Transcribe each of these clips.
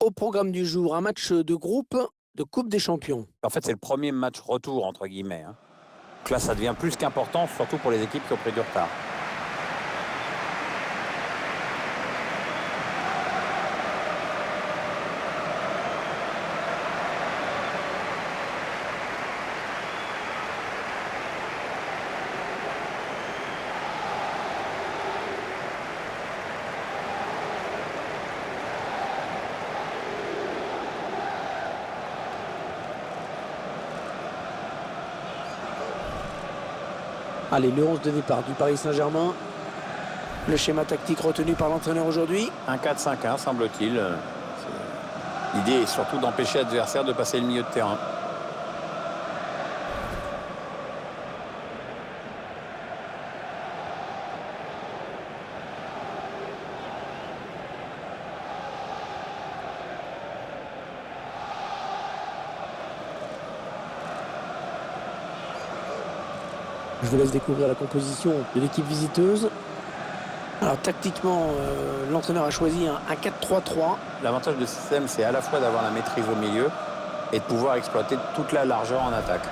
Au programme du jour, un match de groupe de Coupe des Champions. En fait, c'est le premier match retour, entre guillemets, hein. Donc là, ça devient plus qu'important, surtout pour les équipes qui ont pris du retard. Allez, le 11 de départ du Paris Saint-Germain. Le schéma tactique retenu par l'entraîneur aujourd'hui. Un 4-5-1, semble-t-il. L'idée est surtout d'empêcher l'adversaire de passer le milieu de terrain. Je vous laisse découvrir la composition de l'équipe visiteuse. Alors tactiquement, l'entraîneur a choisi un 4-3-3. L'avantage de ce système, c'est à la fois d'avoir la maîtrise au milieu et de pouvoir exploiter toute la largeur en attaque.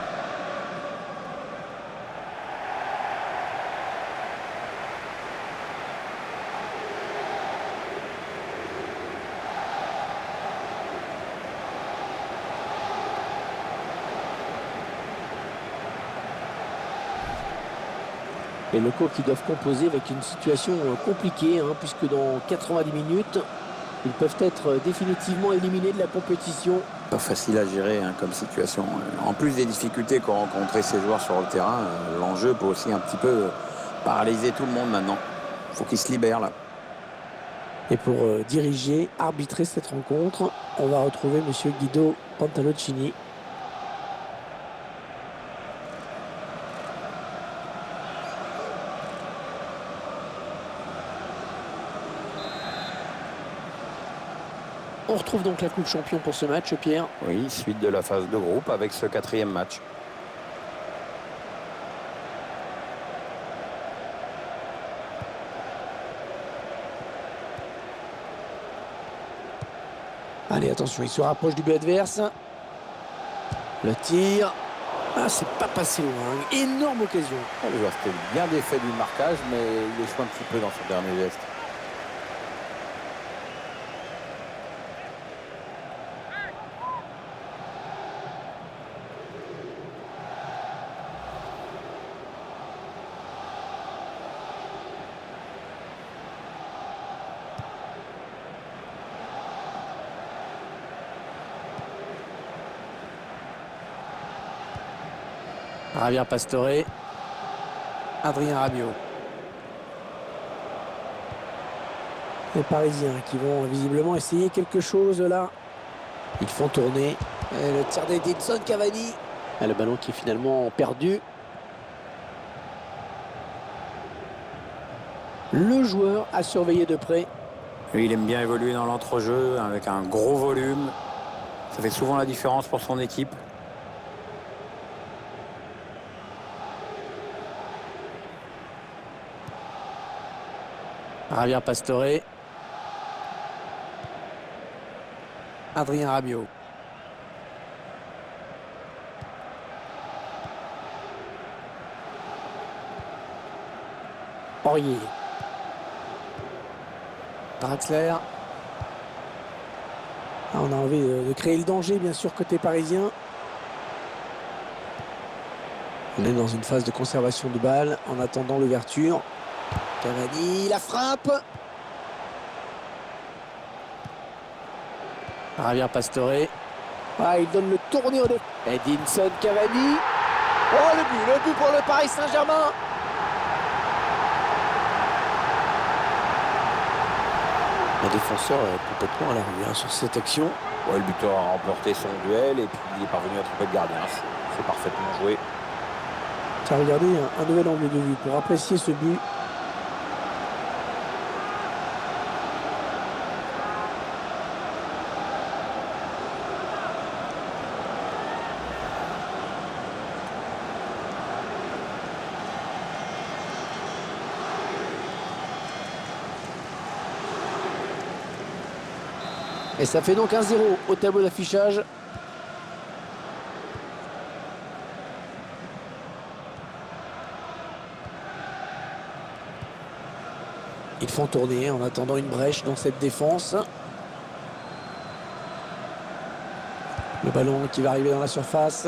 Les locaux qui doivent composer avec une situation compliquée, puisque dans 90 minutes, ils peuvent être définitivement éliminés de la compétition. Pas facile à gérer comme situation. En plus des difficultés qu'ont rencontré ces joueurs sur le terrain, l'enjeu peut aussi un petit peu paralyser tout le monde maintenant. Il faut qu'ils se libèrent là. Et pour diriger, arbitrer cette rencontre, on va retrouver monsieur Guido Pantalocini. On retrouve donc la Coupe Champion pour ce match, Pierre. Oui, suite de la phase de groupe avec ce 4e match. Allez, attention, il se rapproche du but adverse. Le tir. Ah, c'est pas passé loin. Énorme occasion. Le joueur était bien défait du marquage, mais il échoue un petit peu dans son dernier geste. Javier Pastore. Adrien Rabiot. Les Parisiens qui vont visiblement essayer quelque chose là. Ils font tourner. Et le tir d'Edinson Cavani. Et le ballon qui est finalement perdu. Le joueur a surveillé de près. Lui, il aime bien évoluer dans l'entrejeu avec un gros volume. Ça fait souvent la différence pour son équipe. Javier Pastore. Adrien Rabiot. Aurier. Draxler. On a envie de créer le danger, bien sûr, côté parisien. On est dans une phase de conservation de balle en attendant l'ouverture. Cavani, la frappe. Javier Pastore. Ah, il donne le tourné au défenseur. Edinson Cavani. Oh, le but pour le Paris Saint-Germain. Le défenseur est complètement à la rue sur cette action. Ouais, le buteur a remporté son duel et puis il est parvenu à tromper le gardien. C'est parfaitement joué. Tiens, regardez, un nouvel angle de vue pour apprécier ce but. Et ça fait donc 1-0 au tableau d'affichage. Ils font tourner en attendant une brèche dans cette défense. Le ballon qui va arriver dans la surface.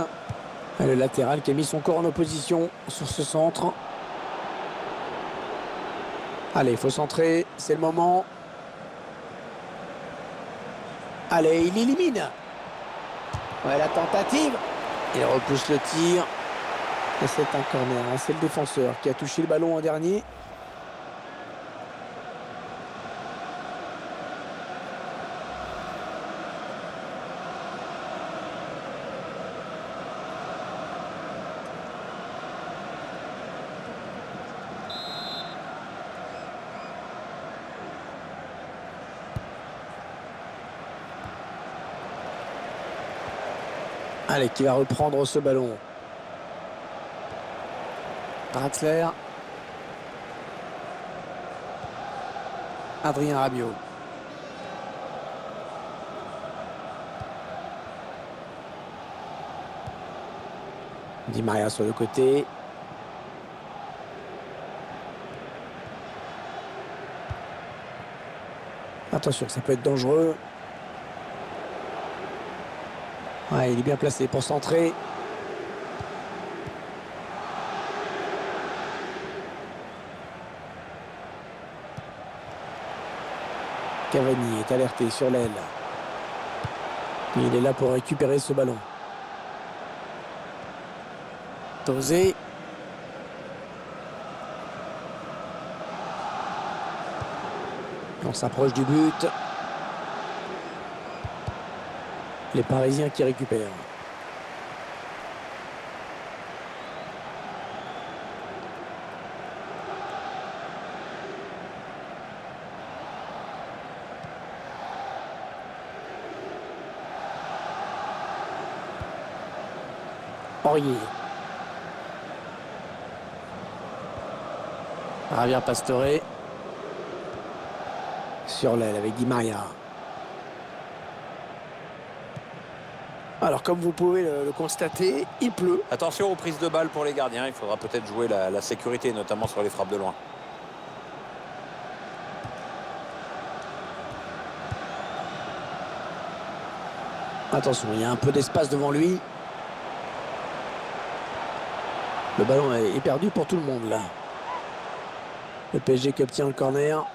Et le latéral qui a mis son corps en opposition sur ce centre. Allez, il faut centrer, c'est le moment. Allez, il élimine. Ouais, la tentative. Il repousse le tir. Et c'est un corner, hein. C'est le défenseur qui a touché le ballon en dernier. Allez, qui va reprendre ce ballon. Draxler. Adrien Rabiot. Di Maria sur le côté. Attention, ça peut être dangereux. Ouais, il est bien placé pour centrer. Cavani est alerté sur l'aile. Il est là pour récupérer ce ballon. Tosé. On s'approche du but. Les Parisiens qui récupèrent. Aurier. Javier Pastore. Sur l'aile avec Di Maria. Alors comme vous pouvez le constater, il pleut. Attention aux prises de balles pour les gardiens. Il faudra peut-être jouer la sécurité, notamment sur les frappes de loin. Attention, il y a un peu d'espace devant lui. Le ballon est perdu pour tout le monde là. Le PSG qui obtient le corner.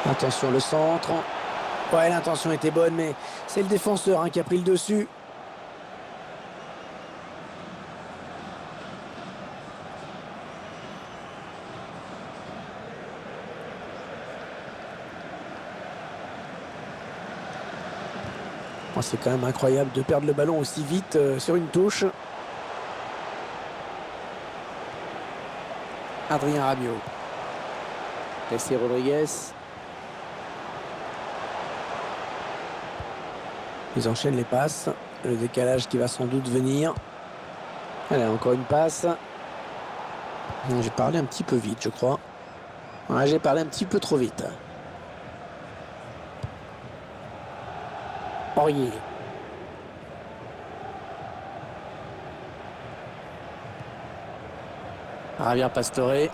Attention le centre. Ouais, l'intention était bonne, mais c'est le défenseur qui a pris le dessus. Oh, c'est quand même incroyable de perdre le ballon aussi vite sur une touche. Adrien Rabiot. Jessé Rodriguez. Ils enchaînent les passes. Le décalage qui va sans doute venir. Allez, encore une passe. J'ai parlé un petit peu vite, je crois. Ouais, j'ai parlé un petit peu trop vite. Aurier. Javier Pastore.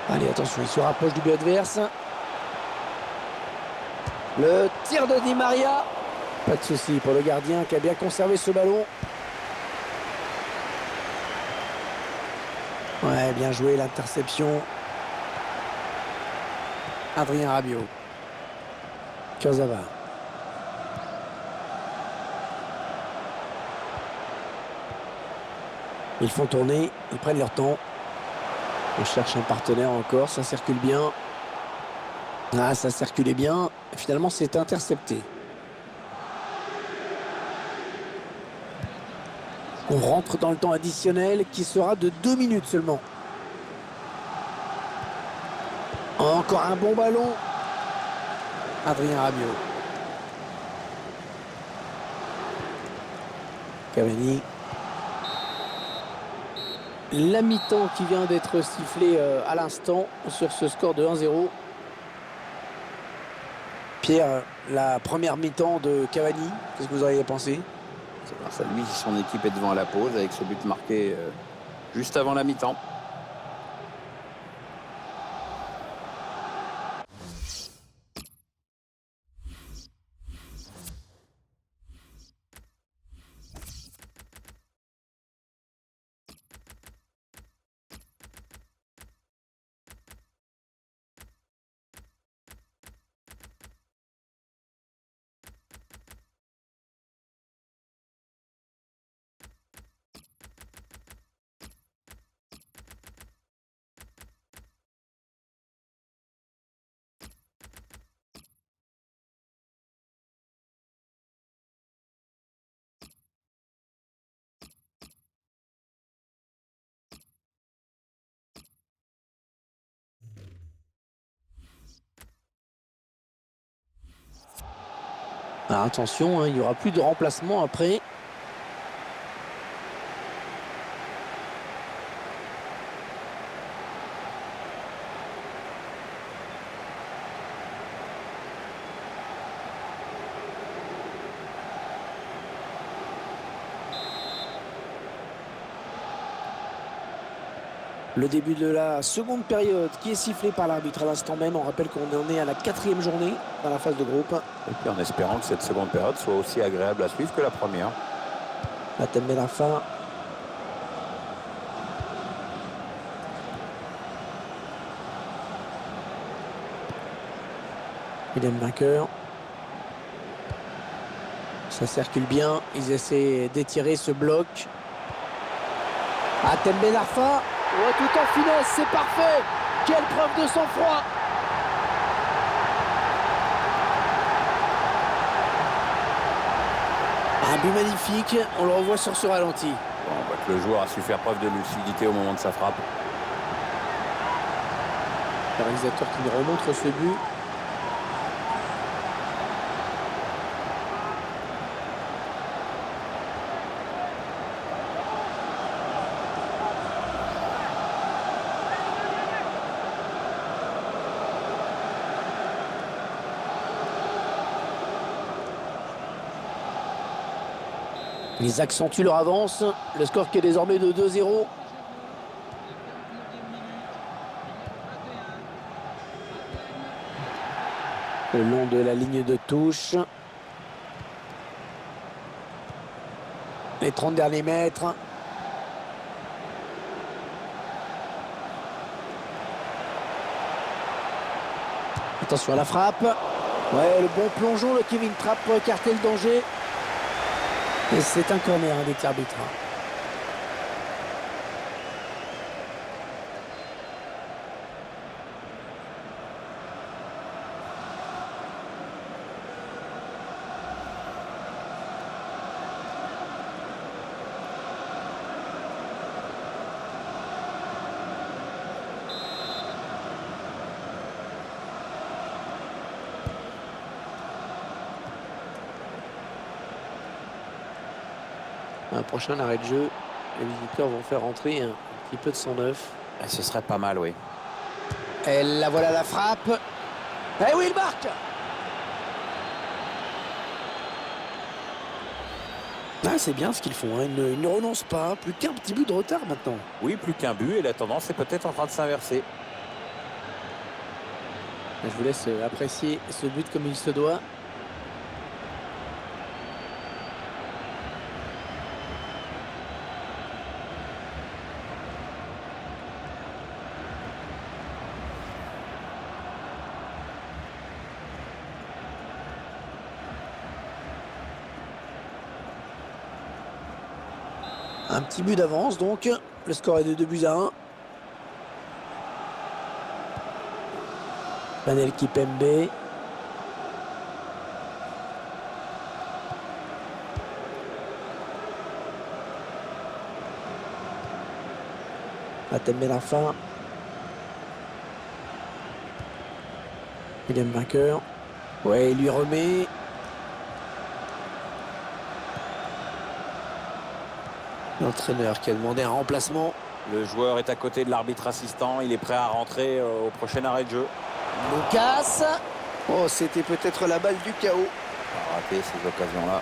Allez, attention, il se rapproche du but adverse. Le tir de Di Maria. Pas de souci pour le gardien qui a bien conservé ce ballon. Ouais, bien joué l'interception. Adrien Rabiot. Kurzawa. Ils font tourner, ils prennent leur temps. On cherche un partenaire encore, ça circule bien. Ah, ça circulait bien. Finalement, c'est intercepté. On rentre dans le temps additionnel qui sera de 2 minutes seulement. Encore un bon ballon. Adrien Rabiot. Cavani. La mi-temps qui vient d'être sifflée à l'instant sur ce score de 1-0. Pierre, la première mi-temps de Cavani, qu'est-ce que vous auriez pensé? C'est grâce à lui si son équipe est devant à la pause avec ce but marqué juste avant la mi-temps. Alors attention, hein, il n'y aura plus de remplacement après. Le début de la seconde période qui est sifflé par l'arbitre à l'instant même. On rappelle qu'on en est à la 4e journée dans la phase de groupe. Et puis en espérant que cette seconde période soit aussi agréable à suivre que la première. Hatem Ben Arfa. William Vainqueur. Ça circule bien. Ils essaient d'étirer ce bloc. Hatem Ben Arfa. Oh, tout en finesse, c'est parfait. Quelle preuve de sang-froid. Un but magnifique. On le revoit sur ce ralenti. Bon, on voit que le joueur a su faire preuve de lucidité au moment de sa frappe. Le réalisateur qui nous remontre ce but. Ils accentuent leur avance. Le score qui est désormais de 2-0. Le long de la ligne de touche. Les 30 derniers mètres. Attention à la frappe. Ouais, le bon plongeon de Kevin Trapp pour écarter le danger. Et c'est un corner avec l'arbitre. Un prochain arrêt de jeu, les visiteurs vont faire entrer un petit peu de sang neuf. Et ce serait pas mal, oui. Et la voilà la frappe. Et oui, il marque. Ah, c'est bien ce qu'ils font, hein. Ils ne renoncent pas. Plus qu'un petit but de retard maintenant. Oui, plus qu'un but et la tendance est peut-être en train de s'inverser. Je vous laisse apprécier ce but comme il se doit. Un petit but d'avance donc. Le score est de 2-1. Panel Kipembe. Hatem Ben Arfa. William Vainqueur. Ouais, il lui remet. L'entraîneur qui a demandé un remplacement. Le joueur est à côté de l'arbitre assistant. Il est prêt à rentrer au prochain arrêt de jeu. Lucas. Oh, c'était peut-être la balle du chaos. On va rater ces occasions-là.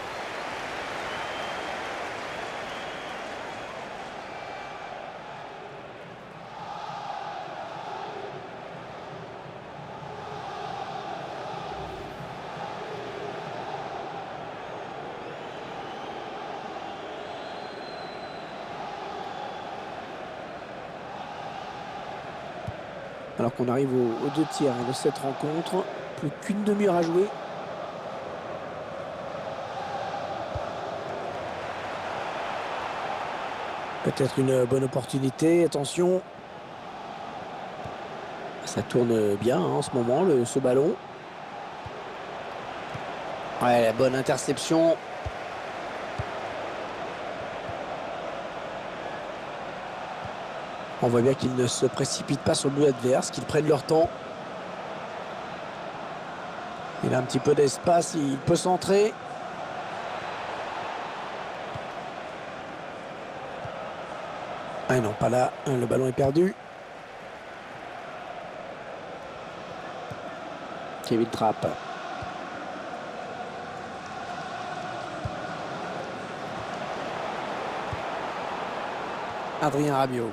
Alors qu'on arrive aux 2 tiers de cette rencontre. Plus qu'une demi-heure à jouer. Peut-être une bonne opportunité. Attention. Ça tourne bien en ce moment, ce ballon. Ouais, la bonne interception. On voit bien qu'ils ne se précipitent pas sur le but adverse, qu'ils prennent leur temps. Il a un petit peu d'espace, il peut centrer. Ah non, pas là, le ballon est perdu. Kevin Trapp. Adrien Rabiot.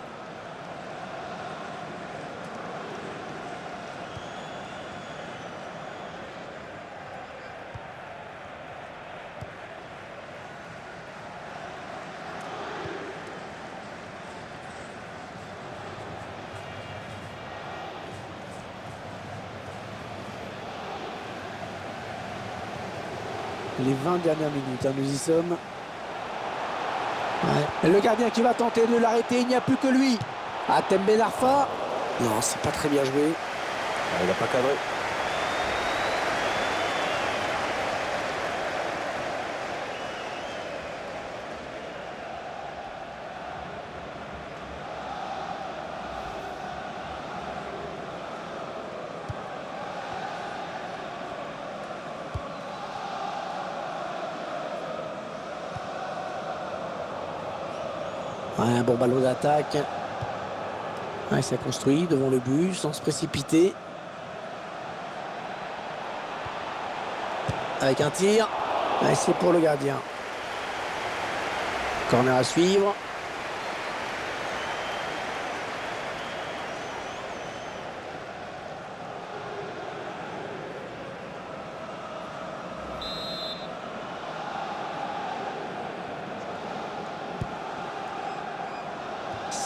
Les 20 dernières minutes, hein, nous y sommes. Ouais. Le gardien qui va tenter de l'arrêter, il n'y a plus que lui. Hatem Ben Arfa. Non, c'est pas très bien joué. Il n'a pas cadré. Ouais, un bon ballon d'attaque. Ouais, ça construit devant le but sans se précipiter. Avec un tir. Ouais, c'est pour le gardien. Corner à suivre.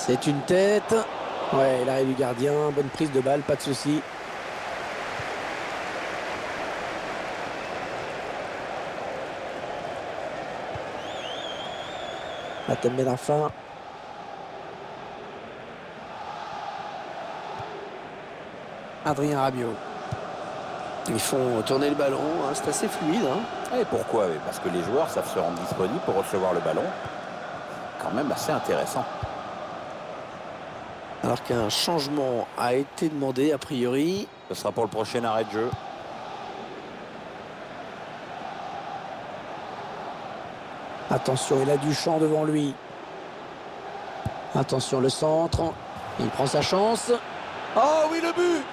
C'est une tête. Ouais, l'arrêt du gardien. Bonne prise de balle, pas de souci. Hatem Ben Arfa. Adrien Rabiot. Ils font tourner le ballon, hein, c'est assez fluide. Hein. Et pourquoi? Parce que les joueurs savent se rendre disponibles pour recevoir le ballon. Quand même assez intéressant. Alors qu'un changement a été demandé a priori. Ce sera pour le prochain arrêt de jeu. Attention, il a du champ devant lui. Attention, le centre. Il prend sa chance. Oh oui, le but!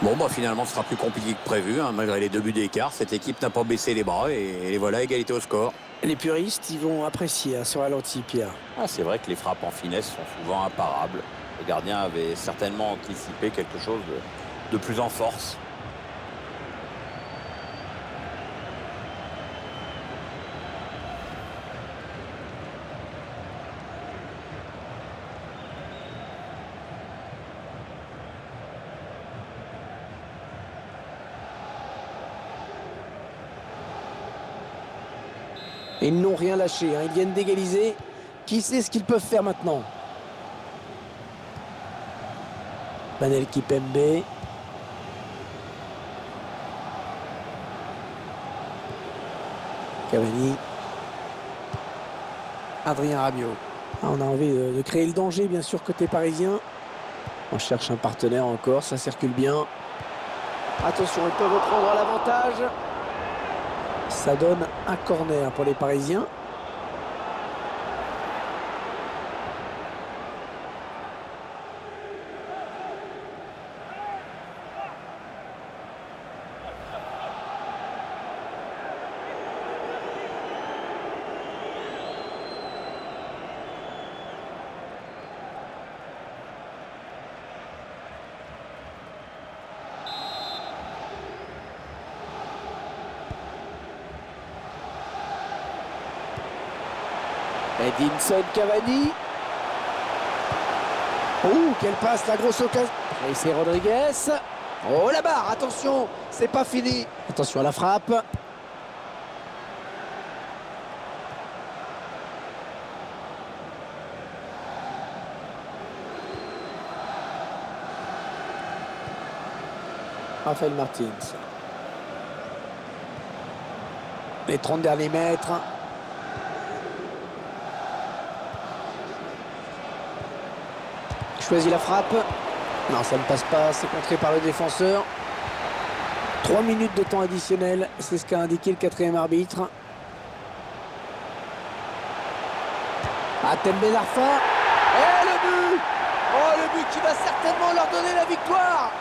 Bon, finalement, ce sera plus compliqué que prévu. Hein, malgré les 2 buts d'écart, cette équipe n'a pas baissé les bras et voilà, égalité au score. Les puristes, ils vont apprécier hein, sur ralenti, Pierre. Ah, c'est vrai que les frappes en finesse sont souvent imparables. Le gardien avait certainement anticipé quelque chose de plus en force. Et ils n'ont rien lâché, hein. Ils viennent d'égaliser. Qui sait ce qu'ils peuvent faire maintenant? Manel Kipembe. Cavani. Adrien Rabiot. Ah, on a envie de créer le danger, bien sûr, côté parisien. On cherche un partenaire encore, ça circule bien. Attention, ils peuvent prendre l'avantage. Ça donne un corner pour les Parisiens. Edinson Cavani. Oh, quelle passe, la grosse occasion. Et c'est Rodriguez. Oh, la barre, attention, c'est pas fini. Attention à la frappe. Rafael Martins. Les 30 derniers mètres. Choisit la frappe. Non, ça ne passe pas. C'est contré par le défenseur. 3 minutes de temps additionnel. C'est ce qu'a indiqué le quatrième arbitre. Hatem Ben Arfa. Et le but! Oh, le but qui va certainement leur donner la victoire!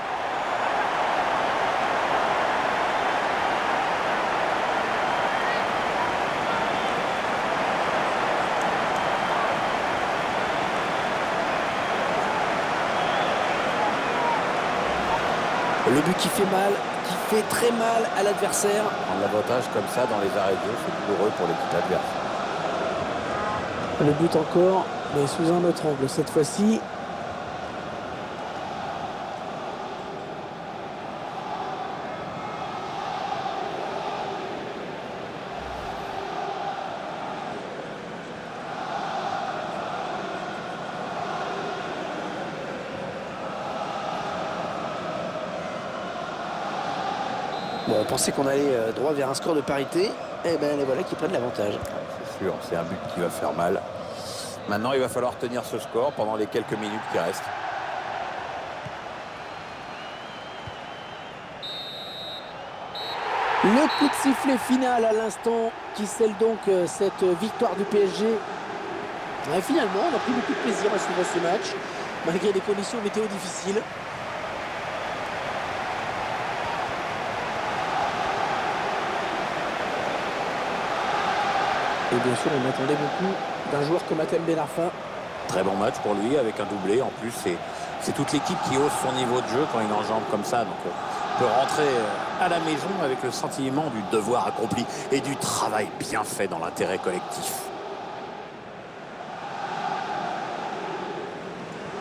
Le but qui fait mal, qui fait très mal à l'adversaire. Prendre l'avantage comme ça dans les arrêts de jeu, c'est douloureux pour l'équipe adverse. Le but encore, mais sous un autre angle cette fois-ci. Bon, on pensait qu'on allait droit vers un score de parité. Et bien, les voilà qui prennent l'avantage. C'est sûr, c'est un but qui va faire mal. Maintenant, il va falloir tenir ce score pendant les quelques minutes qui restent. Le coup de sifflet final à l'instant qui scelle donc cette victoire du PSG. Et finalement, on a pris beaucoup de plaisir à suivre ce match, malgré des conditions météo difficiles. Et bien sûr, on attendait beaucoup d'un joueur comme Hatem Ben Arfa. Très bon match pour lui, avec un doublé. En plus, c'est toute l'équipe qui hausse son niveau de jeu quand il enjambe comme ça. Donc, on peut rentrer à la maison avec le sentiment du devoir accompli et du travail bien fait dans l'intérêt collectif.